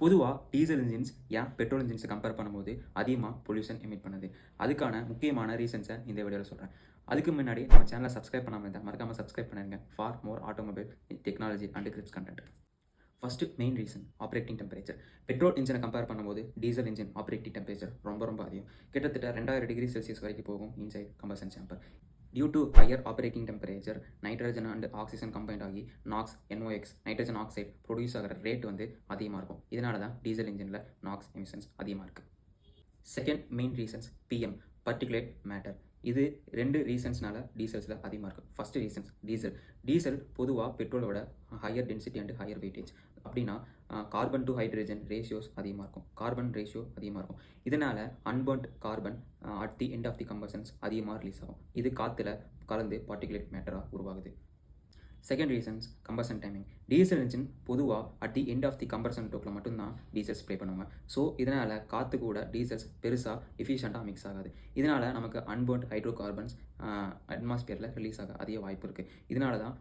பொதுவாக diesel engines ஏன் petrol இன்ஜின்ஸை compare பண்ணும்போது அதிகமாக பொல்யூஷன் எமிட் பண்ணுது? அதுக்கான முக்கியமான ரீசன்ஸை இந்த வீடியோவில் சொல்கிறேன். அதுக்கு முன்னாடி நம்ம சேனலை சப்ஸ்கிரைப் பண்ணாமல் இருந்தால் மறக்காமல் சப்ஸ்கிரைப் பண்ணிடுங்க for more automobile technology and கிரிப்ஸ் content. First main reason operating temperature. Petrol இன்ஜினை கம்பேர் பண்ணும்போது டீசல் இன்ஜின் ஆப்ரேட்டிங் டெம்பரேச்சர் ரொம்ப அதிகம். கிட்டத்தட்ட 2000 டிகிரி செல்சியஸ் வரைக்கும் போகும் inside combustion chamber. Due to higher operating temperature, nitrogen and oxygen combined ஆகி NOx, NOx, nitrogen oxide produce ஆகிற rate வந்து அதிகமாக இருக்கும். இதனால தான் டீசல் இன்ஜினில் NOx எமிஷன்ஸ் அதிகமாக இருக்குது. Second main reasons PM particulate matter. இது 2 ரீசன்ஸ்னால டீசல்ஸில் அதிகமாக இருக்குது. ஃபஸ்ட்டு ரீசன்ஸ் டீசல் பொதுவாக பெட்ரோலோட higher density and higher weightage. அப்படின்னா கார்பன் டு ஹைட்ரஜன் ரேஷியோஸ் அதிகமாக இருக்கும். கார்பன் ரேஷியோ அதிகமாக இருக்கும். இதனால் unburnt carbon at the end of the combustions அதிகமாக ரிலீஸ் ஆகும். இது காற்றுல கலந்து பார்ட்டிகுலேட் மேட்டராக உருவாகுது. Second reasons combustion timing. Diesel engine பொதுவாக at the end of the combustion டோக்கில் மட்டும்தான் டீசல் ஸ்ப்ரே பண்ணுவாங்க. ஸோ இதனால் காற்று கூட டீசல்ஸ் பெருசாக எஃபிஷியண்ட்டாக மிக்ஸ் ஆகாது. இதனால் நமக்கு அன்பர்ன்ட் ஹைட்ரோ கார்பன்ஸ் அட்மாஸ்பியரில் ரிலீஸ் ஆக அதிக வாய்ப்பு இருக்குது. இதனால தான்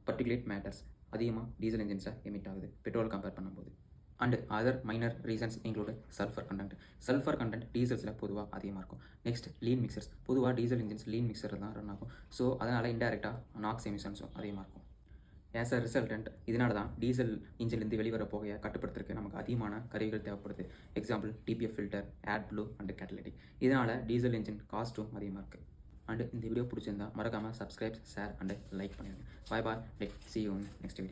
பர்டிகுலேட் மேட்டர்ஸ் அதிகமாக டீசல் இன்ஜின்ஸை எமிட் ஆகுது பெட்ரோல் கம்பேர் பண்ணும்போது. And other minor reasons include sulphur content. Sulphur content டீசல்ஸில் பொதுவாக அதிகமாக இருக்கும். Next lean mixtures. பொதுவாக டீசல் இன்ஜின்ஸ் லீன் மிக்சர் தான் ரன் ஆகும். ஸோ அதனால் இன்டெரக்டாக நாக்ஸ் எமிஷன்ஸும் அதிகமாக இருக்கும். ஆஸ் அ ரிசல்டன்ட் இதனால தான் டீசல் இன்ஜின்லேருந்து வெளிவர புகையை கட்டுப்படுத்துறதுக்கு நமக்கு அதிகமான கருவிகள் தேவைப்படுது. Example DPF filter, AdBlue and catalytic. இதனால் டீசல் இன்ஜின் காஸ்ட்டும் அதிகமாக இருக்குது. அண்ட் இந்த வீடியோ பிடிச்சிருந்தா மறக்காமல் சப்ஸ்கிரைப், ஷேர் அண்ட் லைக் பண்ணிடுங்க. Bye bye. See you next video.